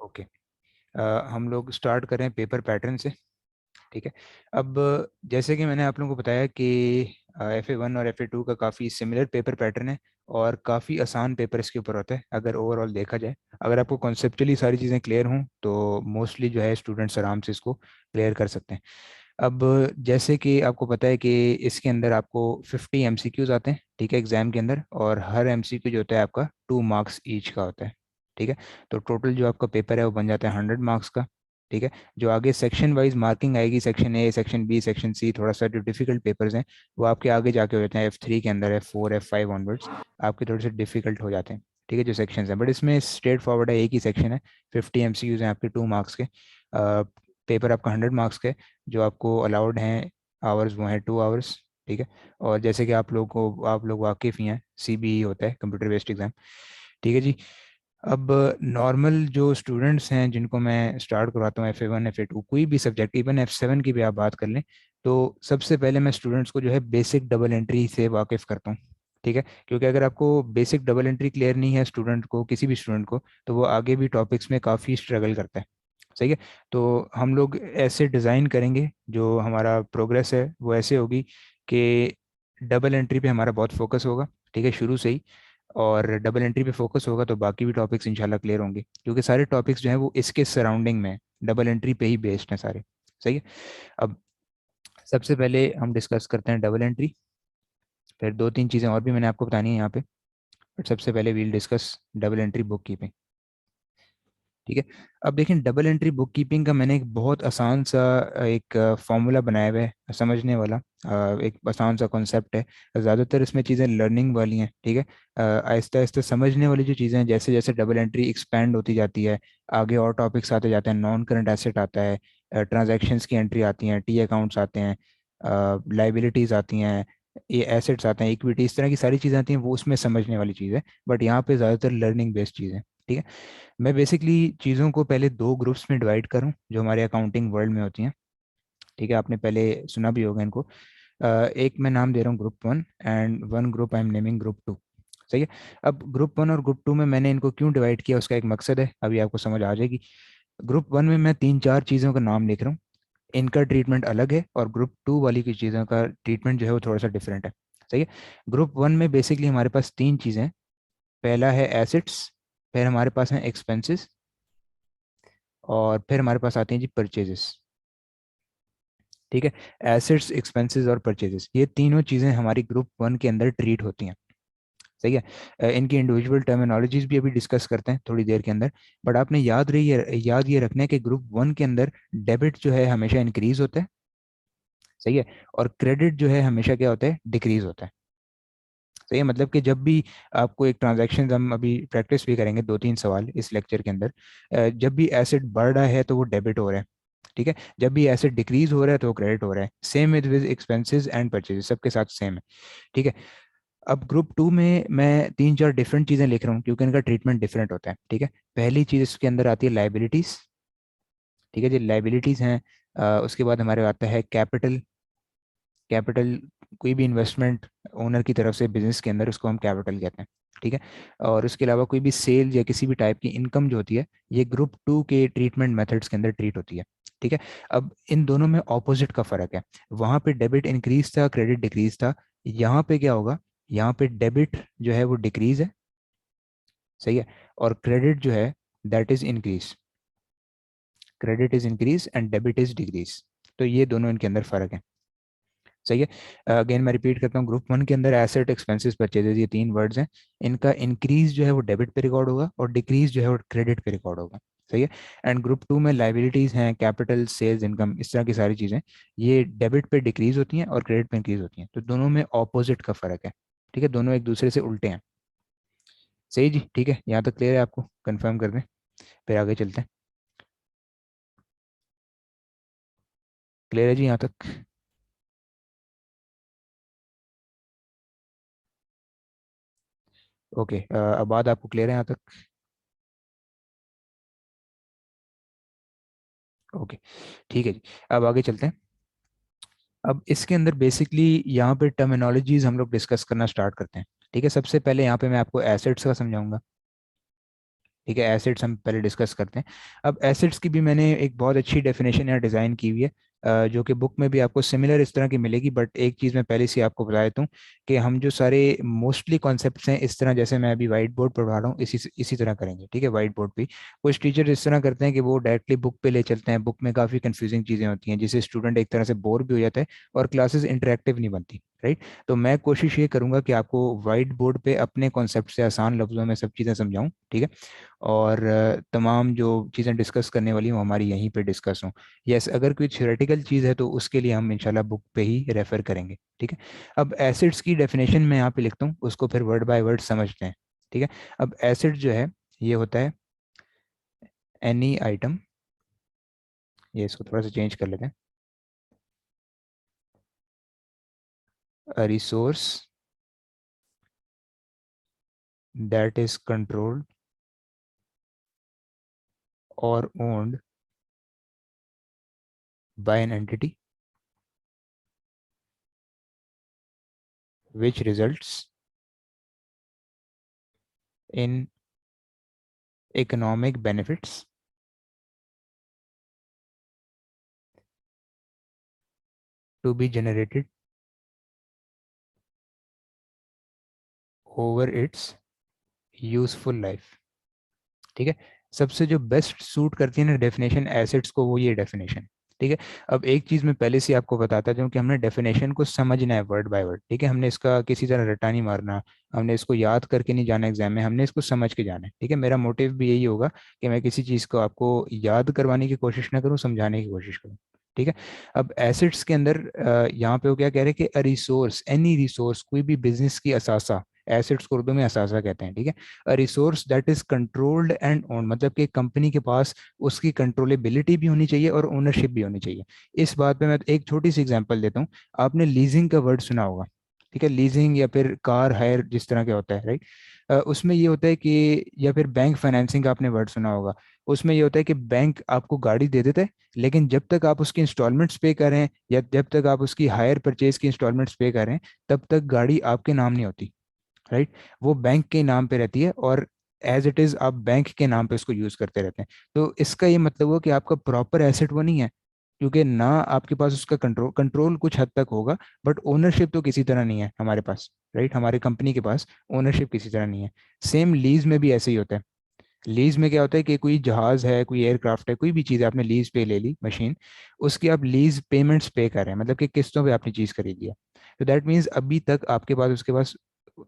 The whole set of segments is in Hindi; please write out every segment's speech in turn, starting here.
ओके। हम लोग स्टार्ट करें पेपर पैटर्न से। ठीक है। अब जैसे कि मैंने आप लोगों को बताया कि FA1 और FA2 का काफ़ी सिमिलर पेपर पैटर्न है और काफ़ी आसान पेपर इसके ऊपर होता है अगर ओवरऑल देखा जाए। अगर आपको कॉन्सेप्चुअली सारी चीज़ें क्लियर हों तो मोस्टली जो है स्टूडेंट्स आराम से इसको क्लियर कर सकते हैं। अब जैसे कि आपको पता है कि इसके अंदर आपको 50 MCQs आते हैं, ठीक है, एग्जाम के अंदर, और हर MCQ जो होता है आपका 2 मार्क्स ईच का होता है। ठीक है। तो टोटल जो आपका पेपर है वो बन जाता है 100 मार्क्स का। ठीक है। जो आगे सेक्शन वाइज मार्किंग आएगी, section A, section B, section C, थोड़ा सा जो डिफिकल्ट पेपर्स हैं वो आपके आगे जाके हो जाते हैं F3 के अंदर, F4 F5 ऑनवर्ड्स आपके थोड़े से डिफिकल्ट हो जाते हैं। ठीक है, जो सेक्शन हैं, बट इसमें स्ट्रेट फॉरवर्ड है, एक ही सेक्शन है, 50 MCQs हैं आपके 2 मार्क्स के। पेपर आपका 100 मार्क्स के, जो आपको अलाउड हैं आवर्स वो हैं 2 आवर्स। ठीक है। और जैसे कि आप लोग वाकिफ़ ही हैं, CBE होता है, कंप्यूटर बेस्ड एग्जाम। ठीक है जी। अब नॉर्मल जो स्टूडेंट्स हैं जिनको मैं स्टार्ट करवाता हूँ FA1 FA2 कोई भी सब्जेक्ट, इवन F7 की भी आप बात कर लें, तो सबसे पहले मैं स्टूडेंट्स को जो है बेसिक डबल एंट्री से वाकिफ़ करता हूँ। ठीक है। क्योंकि अगर आपको बेसिक डबल एंट्री क्लियर नहीं है स्टूडेंट को, किसी भी स्टूडेंट को, तो वो आगे भी टॉपिक्स में काफ़ी स्ट्रगल करता है। सही है। तो हम लोग ऐसे डिज़ाइन करेंगे, जो हमारा प्रोग्रेस है वो ऐसे होगी कि डबल एंट्री पे हमारा बहुत फोकस होगा। ठीक है, शुरू से ही। और डबल एंट्री पे फोकस होगा तो बाकी भी टॉपिक्स इंशाल्लाह क्लियर होंगे, क्योंकि सारे टॉपिक्स जो हैं वो इसके सराउंडिंग में डबल एंट्री पे ही बेस्ड हैं सारे। सही है। अब सबसे पहले हम डिस्कस करते हैं डबल एंट्री, फिर दो तीन चीज़ें और भी मैंने आपको बतानी है यहाँ पे, बट सबसे पहले we'll discuss double entry bookkeeping. ठीक है। अब देखें, डबल एंट्री बुक कीपिंग का मैंने एक बहुत आसान सा एक फॉर्मूला बनाया हुआ है, समझने वाला। एक आसान सा कॉन्सेप्ट है। ज़्यादातर इसमें चीज़ें लर्निंग वाली हैं। ठीक है। आहिस्ता आहिस्ता समझने वाली जो चीज़ें हैं, जैसे जैसे डबल एंट्री एक्सपैंड होती जाती है, आगे और टॉपिक्स आते जाते हैं, नॉन करंट एसेट आता है, ट्रांजैक्शंस की एंट्री आती हैं, टी अकाउंट्स आते हैं, लाइबिलिटीज़ आती हैं, ये एसेट्स आते हैं, इक्विटी, इस तरह की सारी चीज़ें आती हैं, वो उसमें समझने वाली चीज़ है। बट यहाँ पे ज़्यादातर लर्निंग बेस्ड चीज़ है। ठीक है। मैं बेसिकली चीज़ों को पहले दो ग्रुप्स में डिवाइड करूं जो हमारे अकाउंटिंग वर्ल्ड में होती हैं। ठीक है, आपने पहले सुना भी होगा इनको। एक मैं नाम दे रहा हूँ group 1, and one group I am naming group 2। सही है। अब ग्रुप 1 और ग्रुप 2 में मैंने इनको क्यों डिवाइड किया, उसका एक मकसद है, अभी आपको समझ आ जाएगी। ग्रुप 1 में मैं तीन चार चीज़ों का नाम लिख रहा हूँ, इनका ट्रीटमेंट अलग है, और ग्रुप 2 वाली की चीज़ों का ट्रीटमेंट जो है वो थोड़ा सा डिफरेंट है। सही है। ग्रुप 1 में बेसिकली हमारे पास तीन चीज़ें हैं। पहला है एसेट्स, फिर हमारे पास हैं एक्सपेंसेस, और फिर हमारे पास आते हैं जी परचेजेस। ठीक है। एसेट्स, एक्सपेंसेस और परचेजेस, ये तीनों चीज़ें हमारी ग्रुप 1 के अंदर ट्रीट होती हैं। सही है। इनकी इंडिविजुअल टर्मिनोलॉजीज भी अभी डिस्कस करते हैं थोड़ी देर के अंदर। बट आपने याद ये रखना है कि ग्रुप 1 के अंदर डेबिट जो है हमेशा इंक्रीज होता है। सही है। और क्रेडिट जो है हमेशा क्या होता है, डिक्रीज होता है। सही है। मतलब कि जब भी आपको एक ट्रांजैक्शन, हम अभी प्रैक्टिस भी करेंगे दो तीन सवाल इस लेक्चर के अंदर, जब भी एसेट बढ़ रहा है तो वो डेबिट हो रहा है। ठीक है। जब भी एसेट डिक्रीज हो रहा है तो वो क्रेडिट हो रहा है। Same with expenses and purchases, सबके साथ सेम है। ठीक है। अब ग्रुप 2 में मैं तीन चार डिफरेंट चीज़ें लिख रहा हूँ क्योंकि इनका ट्रीटमेंट डिफरेंट होता है। ठीक है। पहली चीज़ इसके अंदर आती है लाइबिलिटीज। ठीक है जी, लाइबिलिटीज हैं। उसके बाद हमारे आता है कैपिटल। कैपिटल, कोई भी इन्वेस्टमेंट ओनर की तरफ से बिजनेस के अंदर, उसको हम कैपिटल कहते हैं। ठीक है। और उसके अलावा कोई भी सेल या किसी भी टाइप की इनकम जो होती है, ये ग्रुप 2 के ट्रीटमेंट मेथड्स के अंदर ट्रीट होती है। ठीक है। अब इन दोनों में ऑपोजिट का फर्क है। वहाँ पे डेबिट इंक्रीज था, क्रेडिट डिक्रीज था। यहाँ पे क्या होगा, यहाँ पे डेबिट जो है वो डिक्रीज है। सही है। और क्रेडिट जो है that is increase. Credit is increase and debit is decrease. तो ये दोनों इनके अंदर फर्क है। सही है। अगेन मैं रिपीट करता हूँ, ग्रुप 1 के अंदर एसेट, एक्सपेंसेस, परचेजेस, ये तीन वर्ड्स हैं। इनका इंक्रीज जो है वो डेबिट पे रिकॉर्ड होगा, और डिक्रीज जो है वो क्रेडिट पे रिकॉर्ड होगा। सही है। एंड ग्रुप 2 में लाइबिलिटीज हैं, कैपिटल, सेल्स, इनकम, इस तरह की सारी चीज़ें, ये डेबिट पे डिक्रीज होती हैं और क्रेडिट पे इंक्रीज होती हैं। तो दोनों में ऑपोजिट का फर्क है। ठीक है, दोनों एक दूसरे से उल्टे हैं। सही जी, ठीक है, यहाँ तक क्लियर है, आपको कंफर्म कर दें, फिर आगे चलते हैं। क्लियर है जी यहाँ तक? ओके, अब बात आपको क्लियर है यहाँ तक? ओके, ठीक है जी। अब आगे चलते हैं। अब इसके अंदर बेसिकली यहाँ पे टर्मिनोलॉजीज हम लोग डिस्कस करना स्टार्ट करते हैं। ठीक है। सबसे पहले यहाँ पे मैं आपको एसेट्स का समझाऊंगा। ठीक है, एसिड्स हम पहले डिस्कस करते हैं। अब एसिड्स की भी मैंने एक बहुत अच्छी डेफिनेशन यहाँ डिज़ाइन की हुई है, जो कि बुक में भी आपको सिमिलर इस तरह की मिलेगी, बट एक चीज़ मैं पहले से आपको बता देता हूँ कि हम जो सारे मोस्टली कॉन्सेप्ट्स हैं इस तरह, जैसे मैं अभी वाइट बोर्ड पर पढ़ा रहा हूँ, इसी तरह करेंगे। ठीक है, वाइट बोर्ड पे कुछ टीचर इस तरह करते हैं कि वो डायरेक्टली बुक पे ले चलते हैं, बुक में काफ़ी कंफ्यूजिंग चीज़ें होती हैं जिससे स्टूडेंट एक तरह से बोर भी हो जाता है और क्लासेस इंटरेक्टिव नहीं बनती, राइट। तो मैं कोशिश ये करूंगा कि आपको वाइट बोर्ड पे अपने कॉन्सेप्ट से आसान लफ्जों में सब चीज़ें समझाऊं, ठीक है। और तमाम जो चीज़ें डिस्कस करने वाली हूँ हमारी यहीं पे डिस्कस हों। यस, अगर कोई थ्योरेटिकल चीज़ है तो उसके लिए हम इंशाल्लाह बुक पे ही रेफर करेंगे, ठीक है। अब एसिड्स की डेफिनेशन मैं यहाँ पे लिखता हूँ, उसको फिर वर्ड बाय वर्ड समझते हैं, ठीक है। अब एसिड जो है ये होता है एनी आइटम, ये इसको थोड़ा सा चेंज कर लेते हैं, a resource that is controlled और owned by an entity which results in economic benefits to be generated over its useful life, ठीक है। सबसे जो बेस्ट सूट करती है ना डेफिनेशन एसिड्स को, वो ये डेफिनेशन, ठीक है। अब एक चीज मैं पहले से आपको बताता जाऊं कि हमने डेफिनेशन को समझना है वर्ड बाय वर्ड, ठीक है। हमने इसका किसी तरह रटा नहीं मारना, हमने इसको याद करके नहीं जाना एग्जाम में, हमने इसको समझ के जाना है, ठीक है। मेरा मोटिव भी यही होगा कि मैं किसी चीज को आपको याद करवाने की कोशिश ना करूं, समझाने की कोशिश करूं, ठीक है। अब एसिड्स के अंदर यहाँ पे वो क्या कह रहे हैं कि रिसोर्स, एनी रिसोर्स, कोई भी बिजनेस की असासा, एसिड्स को उर्दू में असासा कहते हैं, ठीक है। अ resource that is controlled and own, मतलब कि कंपनी के पास उसकी कंट्रोलेबिलिटी भी होनी चाहिए और ओनरशिप भी होनी चाहिए। इस बात पे मैं एक छोटी सी एग्जांपल देता हूँ। आपने लीजिंग का वर्ड सुना होगा, ठीक है, लीजिंग या फिर कार हायर जिस तरह का होता है, राइट। उसमें ये होता है कि, या फिर बैंक फाइनेंसिंग का आपने वर्ड सुना होगा, उसमें ये होता है कि बैंक आपको गाड़ी दे देता है, लेकिन जब तक आप उसकी इंस्टॉलमेंट्स पे करें या जब तक आप उसकी हायर परचेज की इंस्टॉलमेंट्स पे करें, तब तक गाड़ी आपके नाम नहीं होती, राइट। वो बैंक के नाम पे रहती है और एज इट इज आप बैंक के नाम पे उसको यूज करते रहते हैं। तो इसका ये मतलब हुआ कि आपका प्रॉपर एसेट वो नहीं है, क्योंकि ना आपके पास उसका कंट्रोल कंट्रोल कुछ हद तक होगा, बट ओनरशिप तो किसी तरह नहीं है हमारे पास, राइट। हमारे कंपनी के पास ओनरशिप किसी तरह नहीं है। सेम लीज में भी ऐसे ही होता है। लीज में क्या होता है कि कोई जहाज है, कोई एयरक्राफ्ट है, कोई भी चीज़ आपने लीज पे ले ली मशीन, उसकी आप लीज पेमेंट्स पे कर रहे हैं, मतलब कि किस्तों पे आपने चीज़ खरीद लिया। तो दैट मीन्स अभी तक आपके पास उसके पास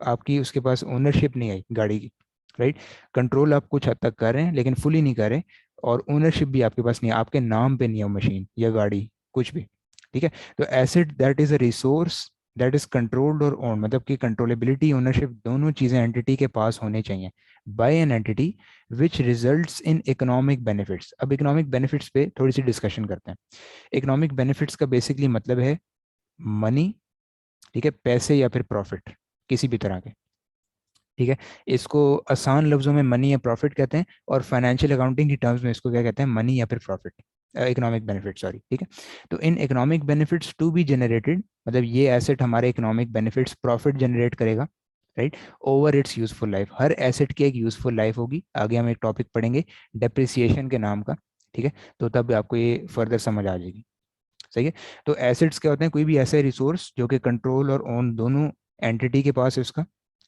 आपकी उसके पास ओनरशिप नहीं आई गाड़ी की, राइट। कंट्रोल आप कुछ हद तक कर रहे हैं लेकिन फुली नहीं कर रहे, और ओनरशिप भी आपके पास नहीं है, आपके नाम पे नहीं है वो मशीन या गाड़ी, कुछ भी, ठीक है। तो asset that is a resource that is controlled और ओन, मतलब कि कंट्रोलेबिलिटी ओनरशिप दोनों चीज़ें एंटिटी के पास होने चाहिए by an entity which results in economic benefits. अब इकोनॉमिक बेनिफिट्स पे थोड़ी सी डिस्कशन करते हैं। इकोनॉमिक बेनिफिट्स का बेसिकली मतलब है मनी, ठीक है, पैसे या फिर प्रॉफिट किसी भी तरह के, ठीक है। इसको आसान लफ्जों में मनी या प्रॉफिट कहते हैं, और फाइनेंशियल अकाउंटिंग की टर्म्स में इसको क्या कहते हैं, मनी या फिर प्रॉफिट, इकोनॉमिक बेनिफिट, सॉरी, ठीक है। तो इन economic benefits to be generated, मतलब ये एसेट हमारे इकोनॉमिक बेनिफिट्स प्रॉफिट जनरेट करेगा, right, over its useful life. हर एसेट की एक यूजफुल लाइफ होगी, आगे हम एक टॉपिक पढ़ेंगे डेप्रिसिएशन के नाम का, ठीक है। तो तब आपको ये फर्दर समझ आ जाएगी, सही है। तो एसेट्स क्या होते हैं, कोई भी ऐसे रिसोर्स जो कि कंट्रोल और ओन दोनों एंटिटी के पास है उसका,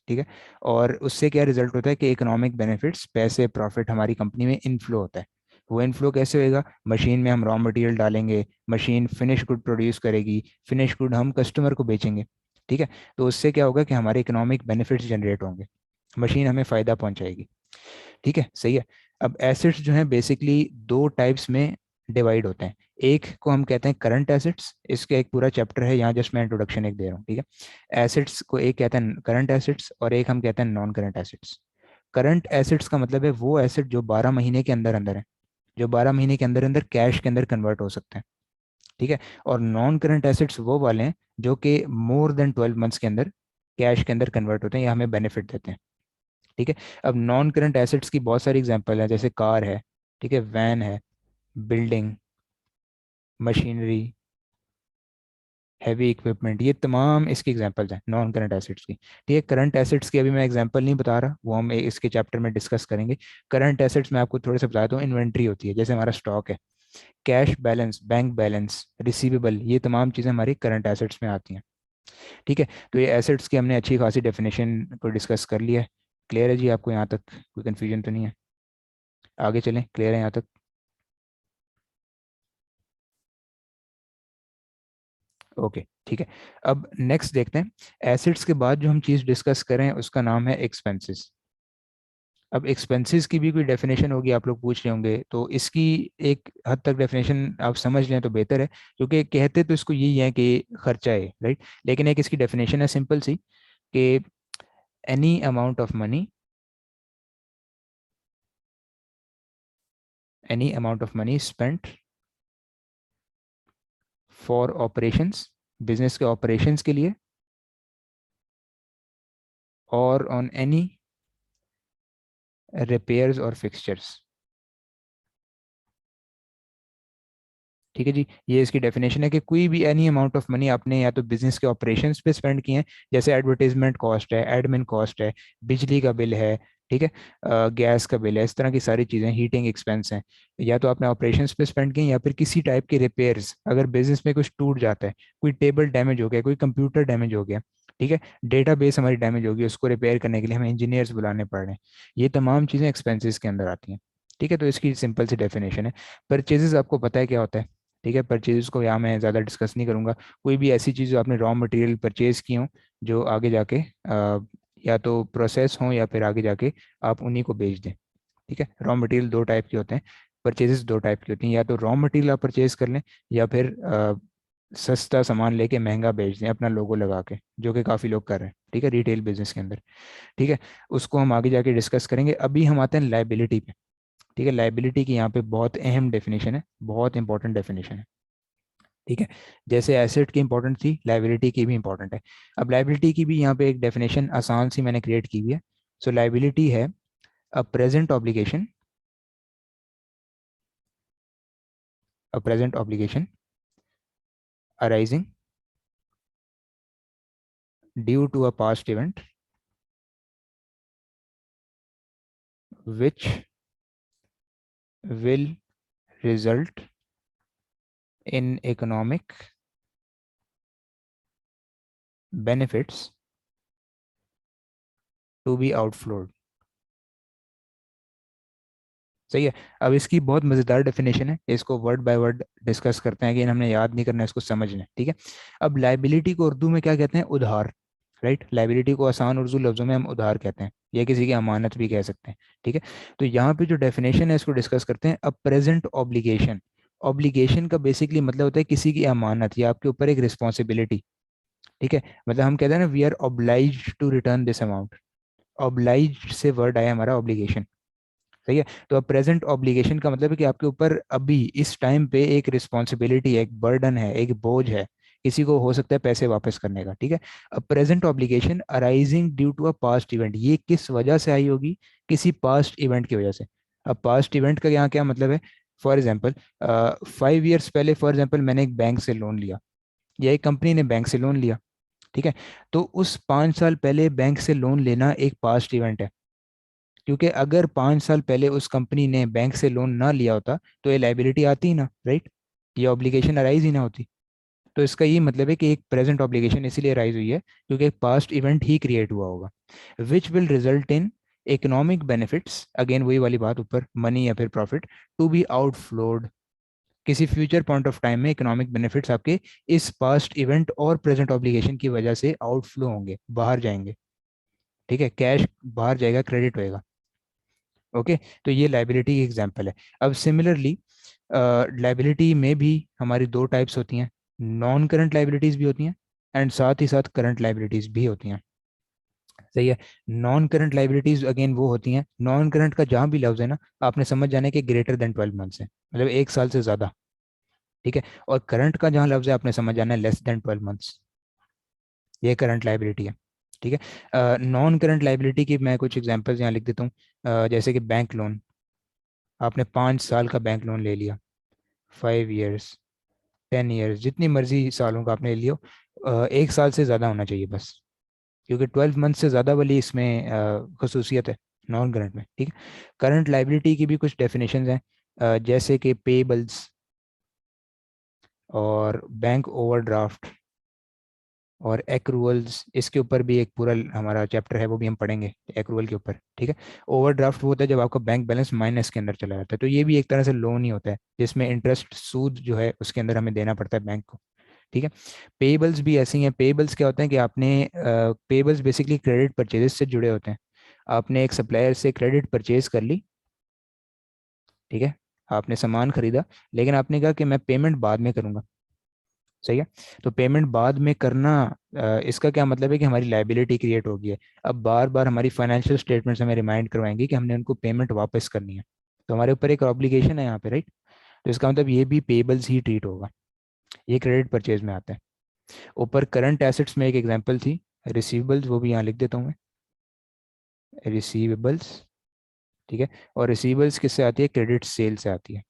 ठीक है। और उससे क्या रिजल्ट होता है कि इकोनॉमिक बेनिफिट्स, पैसे, प्रॉफिट हमारी कंपनी में इनफ्लो होता है। वो इनफ्लो कैसे होएगा, मशीन में हम रॉ मटेरियल डालेंगे, मशीन फिनिश गुड प्रोड्यूस करेगी, फिनिश गुड हम कस्टमर को बेचेंगे, ठीक है। तो उससे क्या होगा कि हमारे इकोनॉमिक बेनिफिट्स जनरेट होंगे, मशीन हमें फ़ायदा पहुंचाएगी, ठीक है, सही है। अब एसेट्स जो हैं बेसिकली दो टाइप्स में डिवाइड होते हैं। एक को हम कहते हैं करंट एसेट्स, इसका एक पूरा चैप्टर है, यहाँ जस्ट मैं इंट्रोडक्शन एक दे रहा हूँ, ठीक है। एसेट्स को एक कहते हैं करंट एसेट्स और एक हम कहते हैं non current assets. Current assets का मतलब है वो एसेट जो 12 महीने के अंदर अंदर है, जो 12 महीने के अंदर अंदर कैश के अंदर कन्वर्ट हो सकते हैं, ठीक है। और नॉन करंट एसेट्स वो वाले हैं जो कि मोर देन 12 मंथ्स के अंदर कैश के अंदर कन्वर्ट होते हैं या हमें बेनिफिट देते हैं, ठीक है। अब नॉन करंट एसेट्स की बहुत सारी एग्जांपल है, जैसे कार है, ठीक है, वैन है, बिल्डिंग, मशीनरी, हैवी इक्विपमेंट, ये तमाम इसकी एग्जांपल्स हैं नॉन करंट एसेट्स की। ठीक है, करंट एसेट्स की अभी मैं एग्जांपल नहीं बता रहा, वो हम इसके चैप्टर में डिस्कस करेंगे। करंट एसेट्स में आपको थोड़े से बताता हूँ, इन्वेंट्री होती है, जैसे हमारा स्टॉक है, cash balance, bank balance, receivable, ये तमाम चीज़ें हमारी करंट एसेट्स में आती हैं। ठीक है, तो ये एसेट्स की हमने अच्छी खासी डेफिनेशन को डिस्कस कर लिया है। क्लियर है जी आपको यहाँ तक? कोई कन्फ्यूजन तो नहीं है? आगे चलें, क्लियर है यहाँ तक? ओके ठीक है। अब नेक्स्ट देखते हैं, एसेट्स के बाद जो हम चीज़ डिस्कस करें उसका नाम है एक्सपेंसेस। अब एक्सपेंसेस की भी कोई डेफिनेशन होगी, आप लोग पूछ रहे होंगे, तो इसकी एक हद तक डेफिनेशन आप समझ लें तो बेहतर है, क्योंकि कहते तो इसको यही है कि खर्चा है, राइट। लेकिन एक इसकी डेफिनेशन है सिंपल सी, कि any amount of money, any amount of money spent for operations, business के ऑपरेशंस के लिए, और ऑन एनी रिपेयर्स और फिक्सचर्स। ठीक है जी, ये इसकी डेफिनेशन है कि कोई भी एनी अमाउंट ऑफ मनी आपने या तो बिजनेस के ऑपरेशंस पे स्पेंड किए हैं, जैसे एडवर्टाइजमेंट कॉस्ट है, एडमिन कॉस्ट है, बिजली का बिल है, ठीक है, गैस का बिल है, इस तरह की सारी चीज़ें, हीटिंग एक्सपेंस हैं, या तो आपने ऑपरेशंस पे स्पेंड किए, या फिर किसी टाइप के रिपेयर्स, अगर बिजनेस में कुछ टूट जाता है, कोई टेबल डैमेज हो गया, कोई कंप्यूटर डैमेज हो गया, ठीक है, डेटाबेस हमारी डैमेज होगी, उसको रिपेयर करने के लिए हमें इंजीनियर्स बुलाने पड़ रहे हैं, ये तमाम चीज़ें एक्सपेंसेस के अंदर आती हैं। ठीक है, तो इसकी सिंपल सी डेफिनेशन है। परचेजेस आपको पता है क्या होता है? ठीक है, परचेज को यहाँ मैं ज़्यादा डिस्कस नहीं करूँगा। कोई भी ऐसी चीज़ जो आपने रॉ मटेरियल परचेज की हो, जो आगे जाके या तो प्रोसेस हो या फिर आगे जाके आप उन्हीं को बेच दें। ठीक है, रॉ मटेरियल दो टाइप के होते हैं, परचेजेस दो टाइप की होती हैं, या तो रॉ मटेरियल आप परचेज कर लें, या फिर सस्ता सामान लेके महंगा बेच दें अपना लोगो लगा के, जो कि काफ़ी लोग कर रहे हैं, ठीक है, रिटेल बिजनेस के अंदर। ठीक है, उसको हम आगे जाके डिस्कस करेंगे। अभी हम आते हैं लाइबिलिटी पे। ठीक है, लाइबिलिटी की यहाँ पे बहुत अहम डेफिनेशन है, बहुत इंपॉर्टेंट डेफिनेशन है। ठीक है, जैसे एसेट की इंपॉर्टेंट थी, लाइबिलिटी की भी इंपॉर्टेंट है। अब लाइबिलिटी की भी यहाँ पे एक डेफिनेशन आसान सी मैंने क्रिएट की हुई है। सो लाइबिलिटी है a present obligation, a present obligation arising due to a past event which will result in economic benefits to be outflowed. सही है। अब इसकी बहुत मज़ेदार डेफिनेशन है, इसको वर्ड बाय वर्ड डिस्कस करते हैं कि हमने याद नहीं करना, इसको समझना है। ठीक है, अब लाइबिलिटी को उर्दू में क्या कहते हैं? उधार। राइट, लाइबिलिटी को आसान उर्दू लफ्ज़ों में हम उधार कहते हैं, या किसी की अमानत भी कह सकते हैं। ठीक है, तो यहाँ पे जो डेफिनेशन है इसको डिस्कस करते हैं। अब प्रेजेंट ऑब्लिगेशन, ऑब्लिगेशन का बेसिकली मतलब होता है किसी की अमानत या आपके ऊपर एक रिस्पॉन्सिबिलिटी। ठीक है, मतलब हम कहते हैं ना, we are oblige to return this amount. Oblige से वर्ड आया हमारा ऑब्लिगेशन। सही है, तो अब प्रेजेंट ऑब्लिगेशन का मतलब है कि आपके ऊपर अभी इस टाइम पे एक रिस्पॉन्सिबिलिटी है, एक बर्डन है, एक बोझ है, किसी को हो सकता है पैसे वापस करने का। ठीक है, अब present obligation arising due to a past event, ये किस वजह से आई होगी? किसी पास्ट इवेंट की वजह से। अब पास्ट इवेंट का यहाँ क्या मतलब है? फॉर एग्जाम्पल, 5 ईयर्स पहले फॉर एग्जाम्पल मैंने एक बैंक से लोन लिया, या एक कंपनी ने बैंक से लोन लिया। ठीक है, तो उस 5 साल पहले बैंक से लोन लेना एक पास्ट इवेंट है, क्योंकि अगर 5 साल पहले उस कंपनी ने बैंक से लोन ना लिया होता तो ये लाइबिलिटी आती ही ना, राइट, ये ऑब्लिगेशन अराइज ही ना होती। तो इसका ये मतलब है कि एक प्रेजेंट ऑब्लिगेशन इसीलिए अराइज हुई है क्योंकि एक पास्ट इवेंट ही क्रिएट हुआ होगा, विच will result in economic benefits, again वही वाली बात ऊपर, मनी या फिर प्रॉफिट, टू बी आउटफ्लोड, किसी फ्यूचर पॉइंट ऑफ टाइम में इकोनॉमिक बेनिफिट्स आपके इस पास्ट इवेंट और प्रेजेंट ऑब्लिगेशन की वजह से आउटफ्लो होंगे, बाहर जाएंगे। ठीक है, कैश बाहर जाएगा, क्रेडिट होएगा। ओके, तो ये लाइबिलिटी की एग्जांपल है। अब सिमिलरली लाइबिलिटी में भी हमारी दो टाइप्स होती हैं, नॉन करंट लाइबिलिटीज भी होती हैं, एंड साथ ही साथ करंट लाइबिलिटीज भी होती हैं। सही है, नॉन करंट लाइबिलिटीज अगेन वो होती हैं, नॉन करंट का जहाँ भी लफ्ज है ना, आपने समझ जाना है कि ग्रेटर देन 12 मंथ्स है, मतलब 1 साल से ज़्यादा। ठीक है, और करंट का जहाँ लफ्ज है आपने समझ जाना है लेस देन 12 मंथ्स, ये करंट लाइबिलिटी है। ठीक है, नॉन करंट लाइबिलिटी की मैं कुछ एग्जांपल्स यहाँ लिख देता हूँ। जैसे कि बैंक लोन, आपने 5 साल का बैंक लोन ले लिया, 5 ईयर्स, 10 ईयर्स, जितनी मर्जी सालों का आपने लियो, 1 साल से ज़्यादा होना चाहिए बस, क्योंकि 12 मंथ से ज़्यादा वाली इसमें खसूसियत है नॉन करंट में। ठीक है। करंट लाइबिलिटी की भी कुछ डेफिनेशंस हैं, जैसे कि पेबल्स और बैंक ओवरड्राफ्ट और एक्रूवल्स। इसके ऊपर भी एक पूरा हमारा चैप्टर है, वो भी हम पढ़ेंगे एक्रूवल के ऊपर। ठीक है। ओवरड्राफ्ट वो होता है जब आपका बैंक बैलेंस माइनस के अंदर चला जाता है, तो ये भी एक तरह से लोन ही होता है, जिसमें इंटरेस्ट सूद जो है उसके अंदर हमें देना पड़ता है बैंक को। ठीक है। पेबल्स भी ऐसे ही हैं। पेबल्स क्या होते हैं कि आपने, पेबल्स बेसिकली क्रेडिट परचेजेस से जुड़े होते हैं। आपने एक सप्लायर से क्रेडिट परचेज कर ली, ठीक है, आपने सामान खरीदा, लेकिन आपने कहा कि मैं पेमेंट बाद में करूंगा। सही है। तो पेमेंट बाद में करना, इसका क्या मतलब है कि हमारी लाइबिलिटी क्रिएट होगी है। अब बार बार हमारी फाइनेंशियल स्टेटमेंट्स हमें रिमाइंड करवाएंगी कि हमने उनको पेमेंट वापस करनी है, तो हमारे ऊपर एक ऑब्लिगेशन है यहाँ पे, राइट। तो इसका मतलब ये भी पेबल्स ही ट्रीट होगा, ये क्रेडिट परचेज में आता है। ऊपर करंट एसेट्स में एक एग्जांपल थी, रिसीवेबल्स, वो भी यहाँ लिख देता हूँ मैं, रिसीवेबल्स। ठीक है। और रिसीवेबल्स किससे आती है? क्रेडिट सेल से आती है।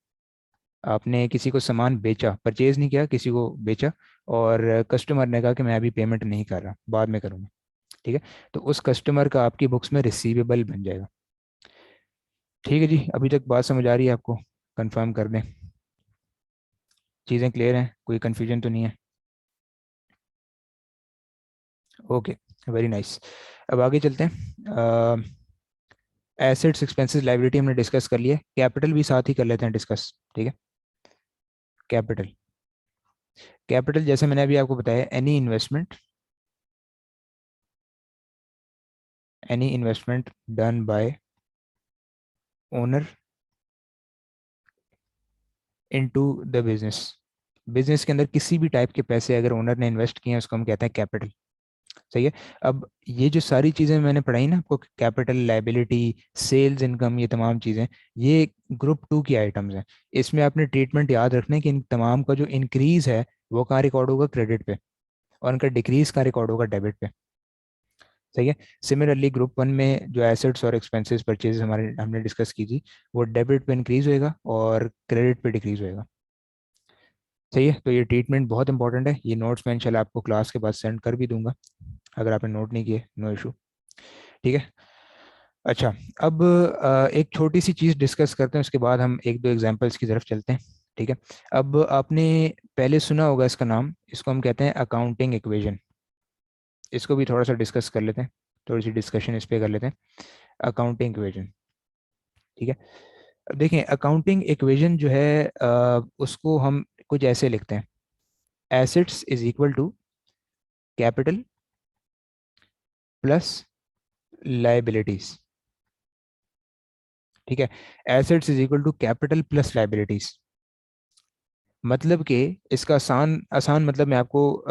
आपने किसी को सामान बेचा, परचेज नहीं किया, किसी को बेचा, और कस्टमर ने कहा कि मैं अभी पेमेंट नहीं कर रहा, बाद में करूँगा। ठीक है। तो उस कस्टमर का आपकी बुक्स में रिसीवेबल बन जाएगा। ठीक है जी, अभी तक बात समझ आ रही है आपको? कंफर्म कर दें, चीज़ें क्लियर हैं, कोई कन्फ्यूजन तो नहीं है? Okay, very nice. अब आगे चलते हैं। एसेट्स, एक्सपेंसेस, लाइबिलिटी हमने डिस्कस कर लिया, कैपिटल भी साथ ही कर लेते हैं डिस्कस। ठीक है। कैपिटल, कैपिटल जैसे मैंने अभी आपको बताया, any investment done by owner into the business. Business के अंदर किसी भी टाइप के पैसे अगर ओनर ने इन्वेस्ट किए हैं, उसको हम कहते हैं कैपिटल। सही है। अब ये जो सारी चीज़ें मैंने पढ़ाई ना आपको, कैपिटल, लाइबिलिटी, सेल्स इनकम, ये तमाम चीज़ें, ये ग्रुप 2 की आइटम्स हैं। इसमें आपने ट्रीटमेंट याद रखना है कि इन तमाम का जो इंक्रीज है वो कहाँ रिकॉर्ड होगा? क्रेडिट पे। और उनका डिक्रीज कहाँ रिकॉर्ड होगा? डेबिट पे। सही है। सिमिलरली ग्रुप 1 में जो एसेट्स और एक्सपेंसेस परचेज हमारे हमने डिस्कस की थी, वो डेबिट पे इंक्रीज होएगा और क्रेडिट पे डिक्रीज होएगा। सही है। तो ये ट्रीटमेंट बहुत इंपॉर्टेंट है, ये नोट्स मैं इंशाल्लाह आपको क्लास के बाद सेंड कर भी दूंगा, अगर आपने नोट नहीं किए, नो इशू। ठीक है। अच्छा, अब एक छोटी सी चीज़ डिस्कस करते हैं, उसके बाद हम एक दो एग्जांपल्स की तरफ चलते हैं। ठीक है। अब आपने पहले सुना होगा इसका नाम, इसको हम कहते हैं अकाउंटिंग इक्वेशन। इसको भी थोड़ा सा डिस्कस कर लेते हैं, थोड़ी सी डिस्कशन इस पे कर लेते हैं, अकाउंटिंग इक्वेशन। ठीक है। अब देखें, अकाउंटिंग इक्वेशन जो है, उसको हम कुछ ऐसे लिखते हैं, assets is equal to capital plus liabilities. ठीक है। Assets is equal to capital plus liabilities, मतलब कि इसका आसान आसान मतलब मैं आपको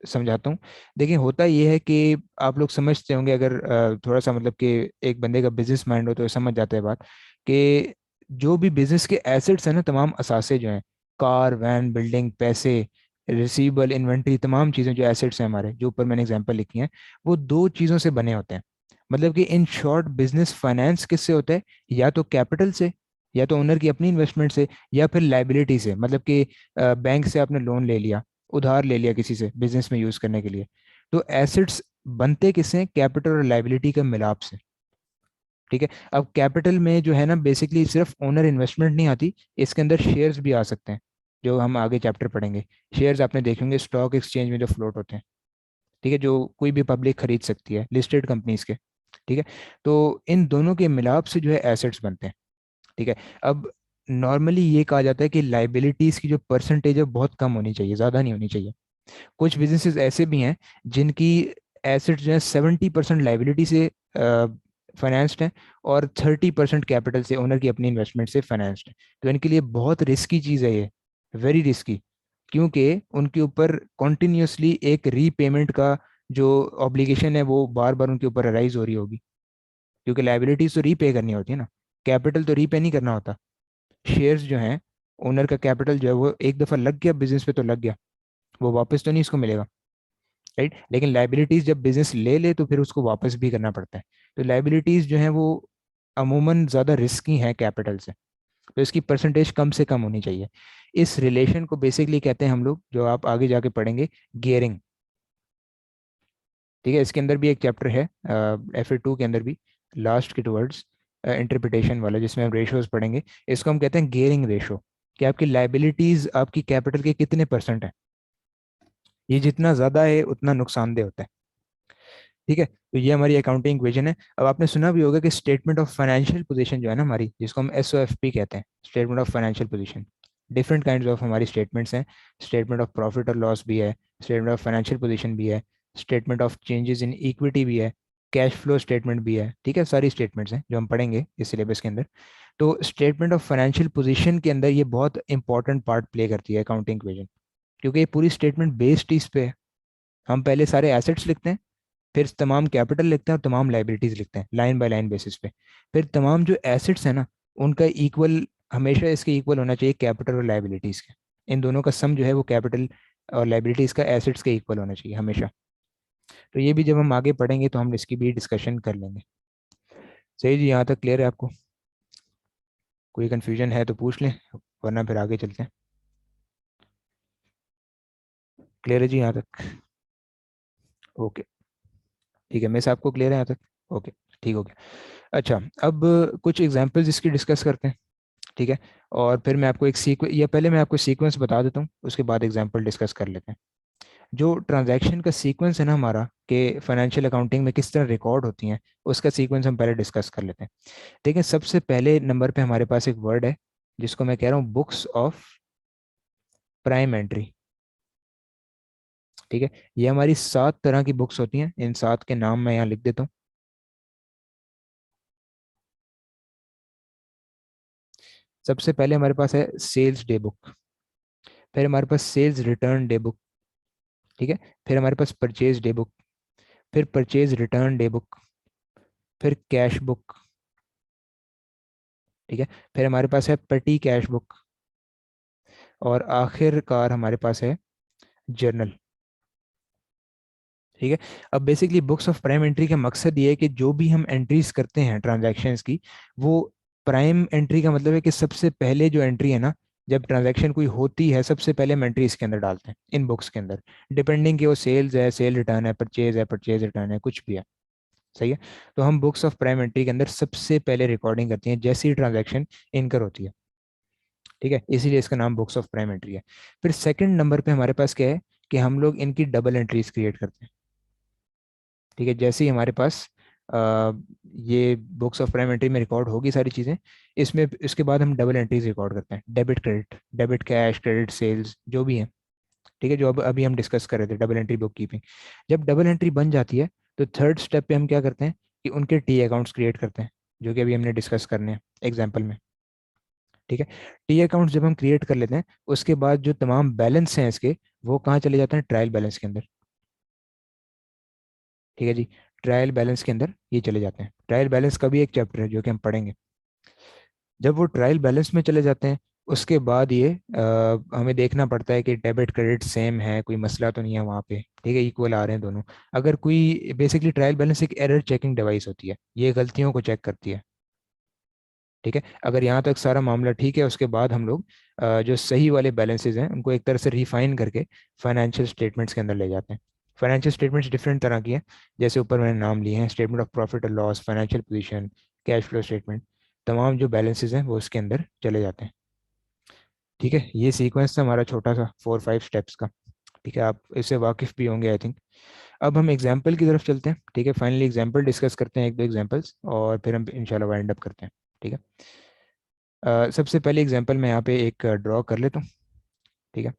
समझाता हूँ। देखिए, होता ये है कि आप लोग समझते होंगे, अगर थोड़ा सा मतलब कि एक बंदे का बिजनेस माइंड हो तो समझ जाता है बात, कि जो भी बिजनेस के एसेट्स हैं ना, तमाम असासे जो हैं, कार, वैन, बिल्डिंग, पैसे, रिसीवेबल, इन्वेंट्री, तमाम चीज़ें जो एसेट्स हैं हमारे, जो ऊपर मैंने एग्जांपल लिखी हैं, वो दो चीज़ों से बने होते हैं। मतलब कि इन शॉर्ट, बिजनेस फाइनेंस किससे होता है? या तो कैपिटल से, या तो ओनर की अपनी इन्वेस्टमेंट से, या फिर लाइबिलिटी से, मतलब कि बैंक से आपने लोन ले लिया, उधार ले लिया किसी से बिजनेस में यूज करने के लिए। तो एसेट्स बनते किससे? कैपिटल और लाइबिलिटी का मिलाप से। ठीक है। अब कैपिटल में जो है ना, बेसिकली सिर्फ ओनर इन्वेस्टमेंट नहीं आती, इसके अंदर शेयर्स भी आ सकते हैं, जो हम आगे चैप्टर पढ़ेंगे। शेयर्स आपने देखेंगे स्टॉक एक्सचेंज में जो फ्लोट होते हैं, ठीक है, जो कोई भी पब्लिक खरीद सकती है, लिस्टेड कंपनीज के। ठीक है। तो इन दोनों के मिलाप से जो है एसेट्स बनते हैं। ठीक है। अब नॉर्मली ये कहा जाता है कि लाइबिलिटीज की जो परसेंटेज है बहुत कम होनी चाहिए, ज़्यादा नहीं होनी चाहिए। कुछ बिजनेसेस ऐसे भी हैं जिनकी एसेट्स जो है 70% लाइबिलिटी से फाइनेंस्ड है, और 30% कैपिटल से, ओनर की अपनी इन्वेस्टमेंट से फाइनेंस्ड है। तो इनके लिए बहुत रिस्की चीज़ है ये, वेरी रिस्की, क्योंकि उनके ऊपर कॉन्टिन्यूसली एक रीपेमेंट का जो ऑब्लिगेशन है वो बार बार उनके ऊपर अराइज हो रही होगी, क्योंकि लाइबिलिटीज तो रीपे करनी होती है ना, कैपिटल तो रीपे नहीं करना होता। शेयर्स जो हैं, ओनर का कैपिटल जो है वो एक दफ़ा लग गया बिजनेस पे तो लग गया, वो वापस तो नहीं इसको मिलेगा, राइट। लेकिन लाइबिलिटीज जब बिजनेस ले ले तो फिर उसको वापस भी करना पड़ता है। तो लाइबिलिटीज जो है वो अमूमन ज़्यादा रिस्की हैं कैपिटल से। तो इसकी परसेंटेज कम से कम होनी चाहिए। इस रिलेशन को बेसिकली कहते हैं हम लोग, जो आप आगे जाके पढ़ेंगे, गियरिंग। ठीक है, इसके अंदर भी एक चैप्टर है FA2 के अंदर भी, लास्ट के टुवर्ड्स इंटरप्रिटेशन वाला, जिसमें हम रेशोज पढ़ेंगे। इसको हम कहते हैं गियरिंग रेशो, कि आपकी लाइबिलिटीज आपकी कैपिटल के कितने परसेंट है। ये जितना ज़्यादा है उतना नुकसानदेह होता है। ठीक है, तो ये हमारी अकाउंटिंग इक्वेशन है। अब आपने सुना भी होगा कि स्टेटमेंट ऑफ फाइनेंशियल पोजीशन जो है ना हमारी, जिसको हम SOFP कहते हैं, statement of financial position, different kinds of हमारी स्टेटमेंट्स हैं। स्टेटमेंट ऑफ प्रॉफिट और लॉस भी है, स्टेटमेंट ऑफ फाइनेंशियल पोजीशन भी है, statement of changes in equity भी है, कैश फ्लो स्टेटमेंट भी है। ठीक है, सारी स्टेटमेंट्स हैं जो हम पढ़ेंगे इस सिलेबस के अंदर। तो स्टेटमेंट ऑफ फाइनेंशियल पोजीशन के अंदर ये बहुत इंपॉर्टेंट पार्ट प्ले करती है अकाउंटिंग इक्वेशन, क्योंकि ये पूरी स्टेटमेंट बेस्ड इस पे है। हम पहले सारे एसेट्स लिखते हैं, फिर तमाम कैपिटल लिखते हैं और तमाम लाइबिलिटीज लिखते हैं लाइन बाय लाइन बेसिस पे। फिर तमाम जो एसेट्स हैं ना, उनका इक्वल, हमेशा इसके इक्वल होना चाहिए कैपिटल और लाइबिलिटीज के। इन दोनों का सम जो है वो कैपिटल और लाइबिलिटीज का एसेट्स के इक्वल होना चाहिए हमेशा। तो ये भी जब हम आगे पढ़ेंगे तो हम इसकी भी डिस्कशन कर लेंगे। सही जी, यहाँ तक क्लियर है आपको? कोई कन्फ्यूजन है तो पूछ लें, वरना फिर आगे चलते हैं। क्लियर है जी यहाँ तक? ओके, ठीक है, मैं आपको क्लियर है यहाँ तक? ओके, ठीक हो गया। अच्छा, अब कुछ एग्जांपल्स इसकी डिस्कस करते हैं। ठीक है, और फिर मैं आपको एक सीक्वेंस, या पहले मैं आपको सीक्वेंस बता देता हूँ, उसके बाद एग्जांपल डिस्कस कर लेते हैं। जो ट्रांजैक्शन का सीक्वेंस है ना हमारा, कि फाइनेंशियल अकाउंटिंग में किस तरह रिकॉर्ड होती हैं, उसका सीक्वेंस हम पहले डिस्कस कर लेते हैं। देखिए, सबसे पहले नंबर पे हमारे पास एक वर्ड है, जिसको मैं कह रहा हूँ बुक्स ऑफ प्राइम एंट्री। ठीक है, ये हमारी 7 तरह की बुक्स होती हैं, इन 7 के नाम मैं यहाँ लिख देता हूँ। सबसे पहले हमारे पास है सेल्स डे बुक, फिर हमारे पास सेल्स रिटर्न डे बुक। ठीक है, फिर हमारे पास परचेज डे बुक, फिर परचेज रिटर्न डे बुक, फिर कैश बुक। ठीक है, फिर हमारे पास है पेटी कैश बुक, और आखिरकार हमारे पास है जर्नल। ठीक है, अब basically books of prime entry का मकसद ये है कि जो भी हम एंट्रीज करते हैं ट्रांजैक्शंस की, वो प्राइम एंट्री का मतलब है कि सबसे पहले जो एंट्री है ना, जब ट्रांजैक्शन कोई होती है, सबसे पहले हम एंट्री इसके अंदर डालते हैं, इन बुक्स के अंदर। डिपेंडिंग कि वो सेल्स है, सेल रिटर्न है, परचेज रिटर्न है, कुछ भी है। सही है, तो हम बुक्स ऑफ प्राइम एंट्री के अंदर सबसे पहले रिकॉर्डिंग करती हैं जैसी ट्रांजैक्शन इनकर होती है। ठीक है, इसीलिए इसका नाम बुक्स ऑफ प्राइम एंट्री है। फिर सेकंड नंबर पे हमारे पास क्या है, कि हम लोग इनकी डबल एंट्रीज क्रिएट करते हैं। ठीक है, जैसे ही हमारे पास अ, ये बुक्स ऑफ प्राइम एंट्री में रिकॉर्ड होगी सारी चीज़ें, इसमें इसके बाद हम डबल एंट्रीज रिकॉर्ड करते हैं, debit credit, debit cash, credit sales, जो भी है। ठीक है, जो अब अभी हम डिस्कस कर रहे थे, डबल एंट्री बुक कीपिंग। जब डबल एंट्री बन जाती है, तो थर्ड स्टेप पे हम क्या करते हैं, कि उनके टी अकाउंट्स क्रिएट करते हैं, जो कि अभी हमने डिस्कस करने हैं एग्जाम्पल में। ठीक है, टी अकाउंट्स जब हम क्रिएट कर लेते हैं, उसके बाद जो तमाम बैलेंस हैं इसके, वो कहाँ चले जाते हैं, ट्रायल बैलेंस के अंदर। ठीक है जी, ट्रायल बैलेंस के अंदर ये चले जाते हैं। ट्रायल बैलेंस का भी एक चैप्टर है जो कि हम पढ़ेंगे। जब वो ट्रायल बैलेंस में चले जाते हैं, उसके बाद ये हमें देखना पड़ता है कि डेबिट क्रेडिट सेम है, कोई मसला तो नहीं है वहाँ पे। ठीक है, इक्वल आ रहे हैं दोनों। अगर कोई, बेसिकली ट्रायल बैलेंस एक एरर चेकिंग डिवाइस होती है, ये गलतियों को चेक करती है। ठीक है, अगर यहाँ तक सारा मामला ठीक है, उसके बाद हम लोग जो सही वाले बैलेंसेज हैं उनको एक तरह से रिफाइन करके फाइनेंशियल स्टेटमेंट्स के अंदर ले जाते हैं। फाइनेंशियल स्टेटमेंट्स डिफरेंट तरह की हैं, जैसे ऊपर मैंने नाम लिए हैं, स्टेटमेंट ऑफ प्रॉफिट और loss, financial position, cash flow statement. तमाम जो बैलेंसेज हैं वो उसके अंदर चले जाते हैं। ठीक है, ये सीक्वेंस था हमारा छोटा सा 4-5 स्टेप्स का। ठीक है, आप इससे वाकिफ़ भी होंगे आई थिंक। अब हम एग्जाम्पल की तरफ चलते हैं। ठीक है, फाइनली एग्जाम्पल डिस्कस करते हैं, एक दो एग्जाम्पल्स, और फिर हम इंशाल्लाह वाइंड अप करते हैं। ठीक है, सबसे पहले एग्जांपल मैं यहाँ पे एक ड्रॉ कर लेता हूँ। ठीक है,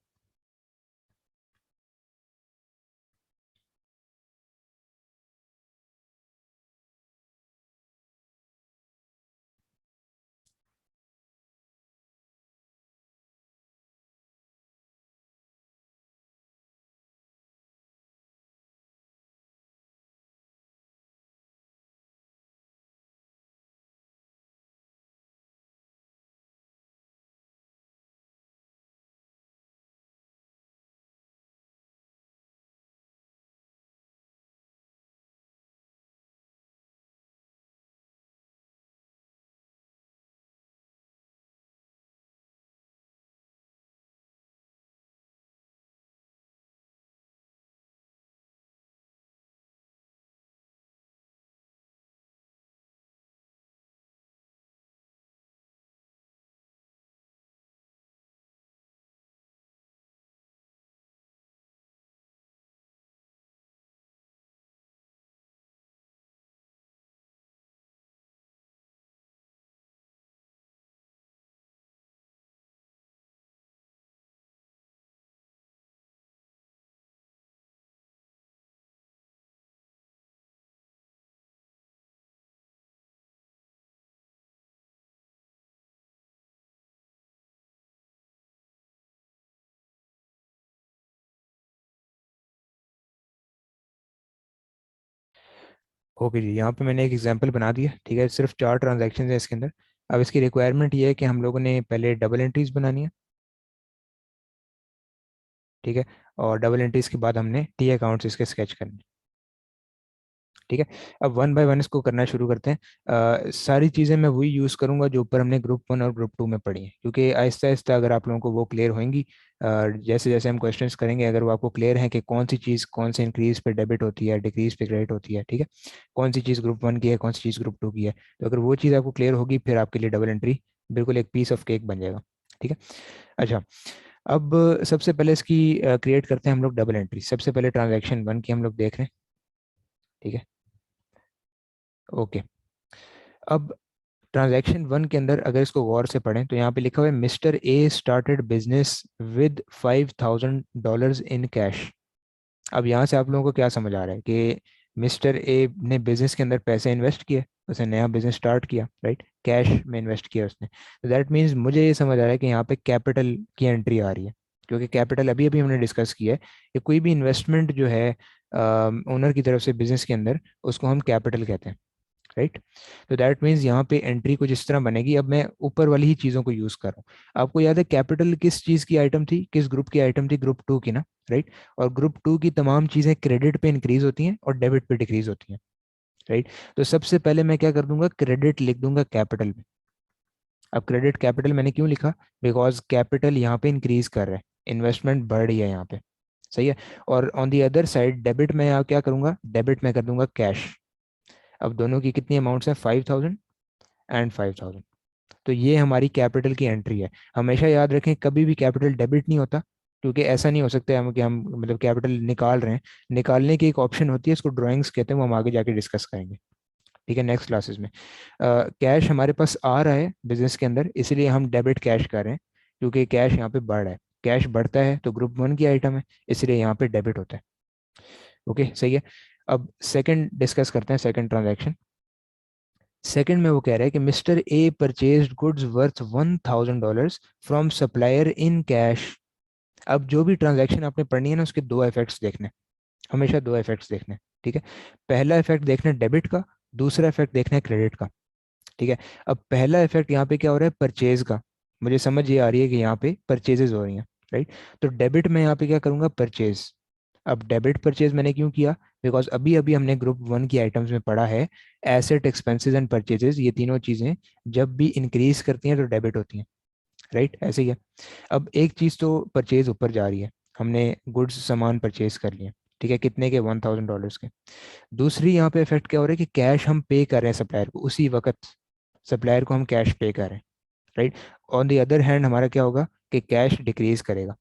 ओके जी, यहाँ पे मैंने एक एग्जांपल बना दिया, ठीक है। सिर्फ 4 ट्रांजैक्शन है इसके अंदर। अब इसकी रिक्वायरमेंट ये है कि हम लोगों ने पहले डबल एंट्रीज बनानी है, ठीक है। और डबल एंट्रीज के बाद हमने टी अकाउंट्स इसके स्केच करने हैं, ठीक है। अब वन बाय वन इसको करना शुरू करते हैं। सारी चीज़ें मैं वही यूज़ करूंगा जो ऊपर हमने ग्रुप 1 और ग्रुप 2 में पढ़ी हैं, क्योंकि आहिस्ता आहिस्ता अगर आप लोगों को वो क्लियर होंगी, जैसे जैसे हम क्वेश्चंस करेंगे, अगर वो आपको क्लियर है कि कौन सी चीज़ कौन से इंक्रीज पे डेबिट होती है, डिक्रीज पे क्रेडिट होती है, ठीक है। कौन सी चीज़ ग्रुप 1 की है, कौन सी चीज़ ग्रुप 2 की है, तो अगर वो चीज़ आपको क्लियर होगी, फिर आपके लिए डबल एंट्री बिल्कुल एक पीस ऑफ केक बन जाएगा, ठीक है। अच्छा, अब सबसे पहले इसकी क्रिएट करते हैं हम लोग डबल एंट्री। सबसे पहले ट्रांजैक्शन 1 की हम लोग देख रहे हैं, ठीक है। ओके, अब ट्रांजैक्शन 1 के अंदर अगर इसको गौर से पढ़ें तो यहाँ पे लिखा हुआ है mister A started business with $5,000 in cash. अब यहाँ से आप लोगों को क्या समझ आ रहा है कि मिस्टर ए ने बिजनेस के अंदर पैसे इन्वेस्ट किए, उसने नया बिजनेस स्टार्ट किया, राइट, कैश में इन्वेस्ट किया उसने। तो दैट मीन्स मुझे ये समझ आ रहा है कि यहाँ पे कैपिटल की एंट्री आ रही है, क्योंकि कैपिटल अभी अभी हमने डिस्कस किया है कि कोई भी इन्वेस्टमेंट जो है ओनर की तरफ से बिजनेस के अंदर, उसको हम कैपिटल कहते हैं, राइट। तो दैट मीन्स यहाँ पे एंट्री कुछ इस तरह बनेगी। अब मैं ऊपर वाली ही चीज़ों को यूज़ कर रहा हूँ। आपको याद है कैपिटल किस चीज़ की आइटम थी, किस ग्रुप की आइटम थी? ग्रुप 2 की ना, राइट। और ग्रुप 2 की तमाम चीज़ें क्रेडिट पे इंक्रीज होती हैं और डेबिट पे डिक्रीज होती हैं, राइट। तो सबसे पहले मैं क्या कर दूंगा, क्रेडिट लिख दूंगा कैपिटल में। अब क्रेडिट कैपिटल मैंने क्यों लिखा? बिकॉज कैपिटल यहाँ पे इंक्रीज कर रहा है, इन्वेस्टमेंट बढ़ रही है यहाँ पे, सही है। और on the other side debit में यहाँ क्या करूंगा, डेबिट में कर दूंगा कैश। अब दोनों की कितनी अमाउंट्स हैं, 5,000 एंड 5,000। तो ये हमारी कैपिटल की एंट्री है। हमेशा याद रखें, कभी भी कैपिटल डेबिट नहीं होता, क्योंकि ऐसा नहीं हो सकता है हम कि हम मतलब कैपिटल निकाल रहे हैं। निकालने की एक ऑप्शन होती है, इसको ड्राइंग्स कहते हैं, वो हम आगे जाके डिस्कस करेंगे, ठीक है, नेक्स्ट क्लासेस में। कैश हमारे पास आ रहा है बिजनेस के अंदर, इसीलिए हम डेबिट कैश कर रहे हैं, क्योंकि कैश यहाँ पे बढ़ रहा है। कैश बढ़ता है तो ग्रुप 1 की आइटम है, इसलिए यहाँ पे डेबिट होता है। ओके, सही है। अब सेकंड डिस्कस करते हैं, सेकंड ट्रांजैक्शन। सेकंड में वो कह रहा है कि mister A purchase goods worth $1,000 from supplier in cash. अब जो भी ट्रांजैक्शन आपने पढ़नी है ना, उसके दो इफेक्ट्स देखने हैं, हमेशा दो इफेक्ट्स देखने हैं, ठीक है। पहला इफेक्ट देखना है डेबिट का, दूसरा इफेक्ट देखना है क्रेडिट का, ठीक है। अब पहला इफेक्ट यहाँ पे क्या हो रहा है, परचेज का। मुझे समझ ये आ रही है कि यहाँ पे परचेजेस हो रही हैं, राइट। तो डेबिट में यहाँ पे क्या करूँगा, परचेज। अब डेबिट परचेज मैंने क्यों किया? बिकॉज अभी अभी हमने ग्रुप 1 की आइटम्स में पढ़ा है, एसेट, एक्सपेंसेस एंड परचेजेस, ये तीनों चीज़ें जब भी इंक्रीज करती हैं तो डेबिट होती हैं, राइट, ऐसे ही है। अब एक चीज़ तो परचेज ऊपर जा रही है, हमने गुड्स सामान परचेज कर लिए, ठीक है, कितने के, $1,000 के। दूसरी यहाँ पे इफेक्ट क्या हो रहा है कि कैश हम पे कर रहे हैं सप्लायर को, उसी वक्त सप्लायर को हम कैश पे कर रहे हैं, right. On the other hand हमारा क्या होगा कि कैश डिक्रीज करेगा।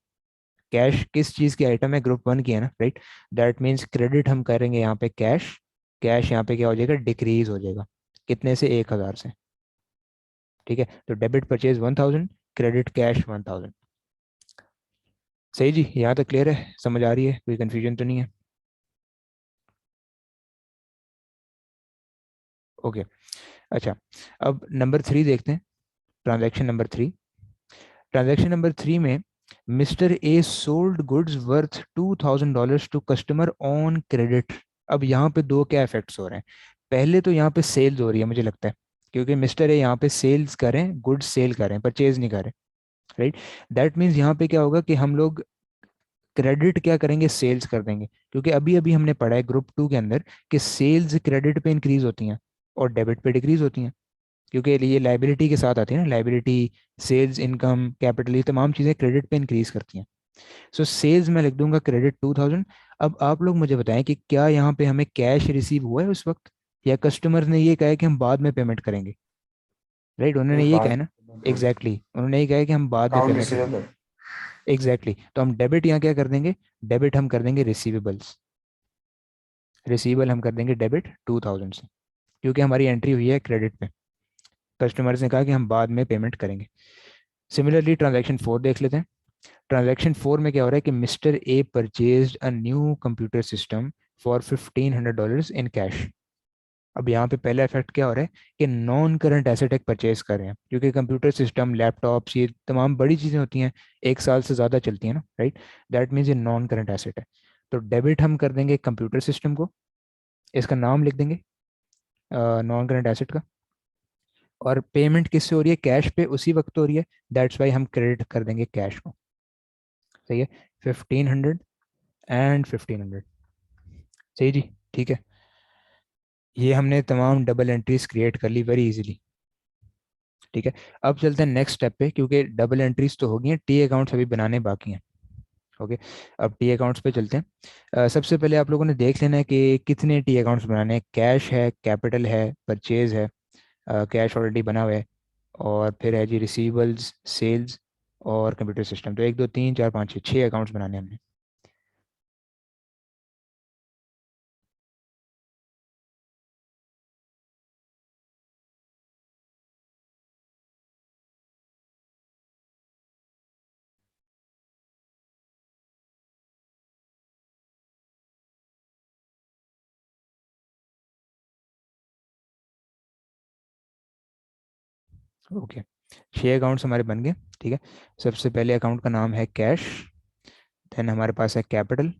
कैश किस चीज़ की आइटम है, ग्रुप 1 की है ना, राइट। दैट मीन्स क्रेडिट हम करेंगे यहाँ पे कैश, कैश यहाँ पे क्या हो जाएगा, डिक्रीज हो जाएगा। कितने से, 1,000 से, ठीक है। तो डेबिट परचेज 1,000, क्रेडिट कैश 1,000। सही जी, यहाँ तक क्लियर है, समझ आ रही है, कोई कंफ्यूजन तो नहीं है? ओके, अच्छा। अब नंबर 3 देखते हैं, ट्रांजैक्शन नंबर 3। ट्रांजैक्शन नंबर 3 में mister A sold goods worth $2,000 to customer on credit. अब यहाँ पे दो क्या इफेक्ट्स हो रहे हैं? पहले तो यहाँ पे सेल्स हो रही है मुझे लगता है, क्योंकि मिस्टर ए यहाँ पे सेल्स करें, गुड्स सेल करें, परचेज नहीं करें, राइट। दैट मीन्स यहाँ पे क्या होगा कि हम लोग क्रेडिट क्या करेंगे, सेल्स कर देंगे, क्योंकि अभी अभी हमने पढ़ा है ग्रुप 2 के अंदर कि सेल्स क्रेडिट पे इंक्रीज होती हैं और डेबिट पे डिक्रीज होती हैं, क्योंकि ये लाइबिलिटी के साथ आती है ना, लाइबिलिटी, सेल्स, इनकम, कैपिटल, ये तमाम चीज़ें क्रेडिट पे इंक्रीज करती हैं। सो सेल्स में लिख दूंगा क्रेडिट 2,000। अब आप लोग मुझे बताएं कि क्या यहाँ पे हमें कैश रिसीव हुआ है उस वक्त, या कस्टमर ने ये कहा है कि हम बाद में पेमेंट करेंगे, राइट, उन्होंने नहीं, ये कहा बाद है ना। में एग्जैक्टली उन्होंने ये कहा है कि हम बाद में अकाउंट पेमेंट करेंगे। रिसीवेबल। तो हम डेबिट यहाँ क्या कर देंगे, डेबिट हम कर देंगे रिसीवेबल्स, रिसीवेबल हम कर देंगे डेबिट 2,000 से, क्योंकि हमारी एंट्री हुई है क्रेडिट पे, कस्टमर्स ने कहा कि हम बाद में पेमेंट करेंगे। सिमिलरली ट्रांजैक्शन 4 देख लेते हैं। ट्रांजैक्शन 4 में क्या हो रहा है कि mister A purchase a new computer system for $1,500 in cash. अब यहाँ पे पहला इफेक्ट क्या हो रहा है कि नॉन करंट एसेट एक परचेज कर रहे हैं, क्योंकि कंप्यूटर सिस्टम, लैपटॉप्स, ये तमाम बड़ी चीज़ें होती हैं, 1 साल से ज़्यादा चलती हैं ना, राइट। दैट मीन्स ये नॉन करंट एसेट है। तो डेबिट हम कर देंगे कंप्यूटर सिस्टम को, इसका नाम लिख देंगे, नॉन करंट एसेट का। और पेमेंट किससे हो रही है? कैश पे उसी वक्त हो रही है, दैट्स वाई हम क्रेडिट कर देंगे कैश को। सही है। 1500 एंड 1500। सही जी, ठीक है। ये हमने तमाम डबल एंट्रीज क्रिएट कर ली वेरी इजीली। ठीक है। अब चलते हैं नेक्स्ट स्टेप पे, क्योंकि डबल एंट्रीज तो हो गई हैं, टी अकाउंट्स अभी बनाने बाकी हैं। ओके। अब टी अकाउंट्स पे चलते हैं। सबसे पहले आप लोगों ने देख लेना है कि कितने टी अकाउंट्स बनाने हैं। कैश है, कैपिटल है, परचेज है। कैश ऑलरेडी बना हुआ है। और फिर है जी रिसीवेबल्स, सेल्स और कंप्यूटर सिस्टम। तो 1 2 3 4 5 6 अकाउंट्स बनाने हैं हमने। ओके। 6 अकाउंट्स हमारे बन गए। ठीक है। सबसे पहले अकाउंट का नाम है कैश। देन हमारे पास है कैपिटल।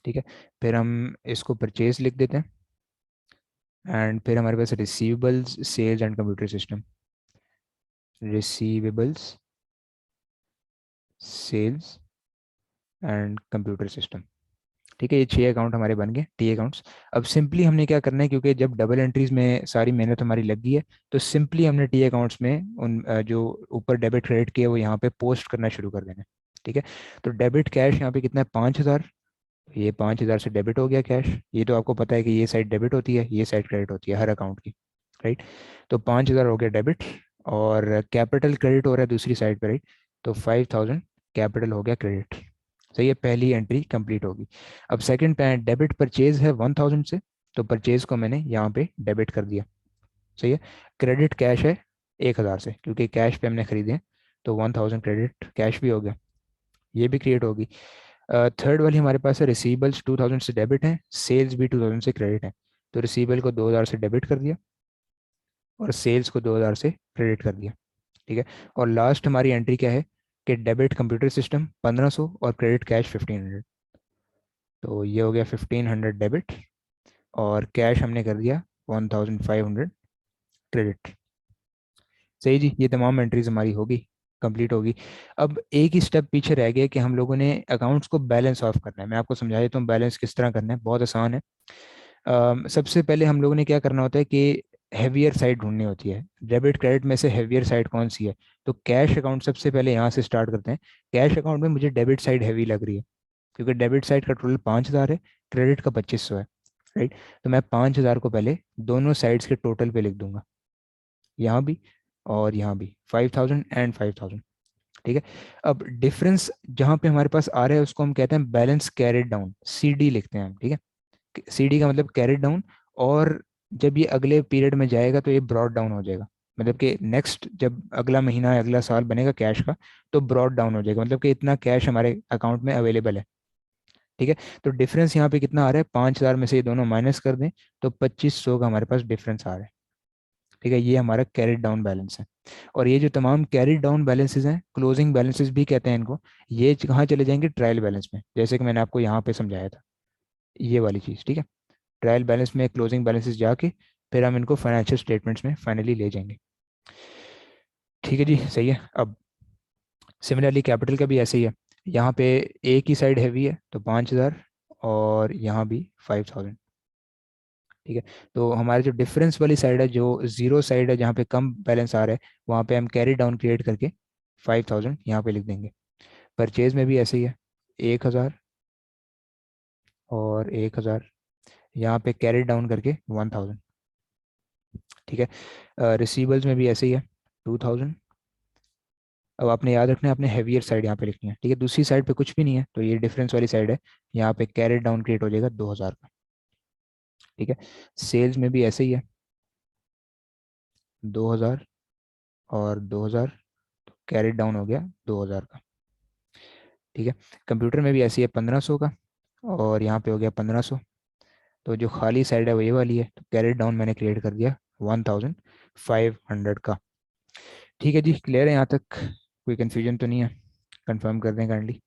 ठीक है। फिर हम इसको परचेज लिख देते हैं। एंड फिर हमारे पास receivables, sales and computer system. Receivables, sales and computer system. ठीक है। ये 6 अकाउंट हमारे बन गए टी अकाउंट्स। अब सिंपली हमने क्या करना है, क्योंकि जब डबल एंट्रीज में सारी मेहनत हमारी लग गई है, तो सिंपली हमने टी अकाउंट्स में उन जो ऊपर डेबिट क्रेडिट किए वो यहाँ पे पोस्ट करना शुरू कर देना है। ठीक है। तो डेबिट कैश यहाँ पे कितना है? 5000। ये 5000 से डेबिट हो गया कैश। ये तो आपको पता है कि ये साइड डेबिट होती है, ये साइड क्रेडिट होती है हर अकाउंट की। राइट। तो 5000 हो गया डेबिट। और कैपिटल क्रेडिट हो रहा है दूसरी साइड पर, राइट। तो 5000 कैपिटल हो गया क्रेडिट। सही है, पहली एंट्री कंप्लीट होगी। अब सेकंड पे डेबिट परचेज है 1000 से, तो परचेज को मैंने यहाँ पे डेबिट कर दिया। सही है। क्रेडिट कैश है 1000 से, क्योंकि कैश पे हमने खरीदे हैं। तो 1000 क्रेडिट कैश भी हो गया, ये भी क्रिएट होगी। थर्ड वाली हमारे पास है रिसीवेबल्स, 2000 से डेबिट है, सेल्स भी 2000 से क्रेडिट है। तो रिसीवेबल को 2000 से डेबिट कर दिया, और सेल्स को 2000 से क्रेडिट कर दिया। ठीक है। और लास्ट हमारी एंट्री क्या है? कि डेबिट कंप्यूटर सिस्टम 1500 और क्रेडिट कैश 1500। तो ये हो गया 1500 डेबिट, और कैश हमने कर दिया 1500 क्रेडिट। सही जी, ये तमाम एंट्रीज हमारी होगी, कंप्लीट होगी। अब एक ही स्टेप पीछे रह गया कि हम लोगों ने अकाउंट्स को बैलेंस ऑफ करना है। मैं आपको समझा देता हूँ बैलेंस किस तरह करना है, बहुत आसान है। सबसे पहले हम लोगों ने क्या करना होता है कि हैवियर साइड ढूंढनी होती है। डेबिट क्रेडिट में से हैवियर साइड कौन सी है? तो कैश अकाउंट सबसे पहले यहाँ से स्टार्ट करते हैं। कैश अकाउंट में मुझे डेबिट साइड हैवी लग रही है, क्योंकि डेबिट साइड का टोटल 5000 है, क्रेडिट का 2500 है। राइट। तो मैं 5000 को पहले दोनों साइड्स के टोटल पे लिख दूंगा, यहाँ भी और यहाँ भी, 5000 एंड 5000। ठीक है। अब डिफरेंस जहाँ पे हमारे पास आ रहा है उसको हम कहते हैं बैलेंस कैरिड डाउन, सीडी लिखते हैं हम। ठीक है। सीडी का मतलब कैरिड डाउन। और जब ये अगले पीरियड में जाएगा तो ये ब्रॉड डाउन हो जाएगा। मतलब कि नेक्स्ट जब अगला महीना अगला साल बनेगा कैश का, तो ब्रॉड डाउन हो जाएगा, मतलब कि इतना कैश हमारे अकाउंट में अवेलेबल है। ठीक है। तो डिफरेंस यहाँ पे कितना आ रहा है? 5000 में से ये दोनों माइनस कर दें तो 2500 का हमारे पास डिफरेंस आ रहा है। ठीक है। ये हमारा कैरिड डाउन बैलेंस है। और ये जो तमाम कैरिड डाउन बैलेंसेस हैं, क्लोजिंग बैलेंसेस भी कहते हैं इनको, ये कहाँ चले जाएंगे? ट्रायल बैलेंस में, जैसे कि मैंने आपको यहाँ पे समझाया था, ये वाली चीज़। ठीक है। ट्रायल बैलेंस में क्लोजिंग बैलेंसेस जाके फिर हम इनको फाइनेंशियल स्टेटमेंट्स में फाइनली ले जाएंगे। ठीक है जी, सही है। अब सिमिलरली कैपिटल का भी ऐसे ही है। यहाँ पे एक ही साइड हैवी है तो 5000, और यहाँ भी 5000। ठीक है। तो हमारे जो डिफरेंस वाली साइड है, जो जीरो साइड है, जहाँ पे कम बैलेंस आ रहा है, वहाँ पे हम कैरी डाउन क्रिएट करके 5000 यहाँ पे लिख देंगे। परचेज में भी ऐसे ही है, 1000 और 1000, यहाँ पे कैरी डाउन करके 1000। ठीक है। रिसीवेबल्स में भी ऐसे ही है, 2000। अब आपने याद रखना है, आपने हैवियर साइड यहाँ पे लिखनी है। ठीक है। दूसरी साइड पे कुछ भी नहीं है, तो ये डिफरेंस वाली साइड है, यहाँ पे कैरी डाउन क्रिएट हो जाएगा 2000 का। ठीक है। सेल्स में भी ऐसे ही है, 2000 और 2000, कैरी डाउन हो गया 2000 का। ठीक है। कंप्यूटर में भी ऐसी है 1500 का, और यहाँ पे हो गया 1500। तो जो खाली साइड है वो ये वाली है, तो कैरी डाउन मैंने क्रिएट कर दिया 1500 का। ठीक है जी, क्लियर है यहाँ तक? कोई कन्फ्यूजन तो नहीं है? कंफर्म कर दें काइंडली।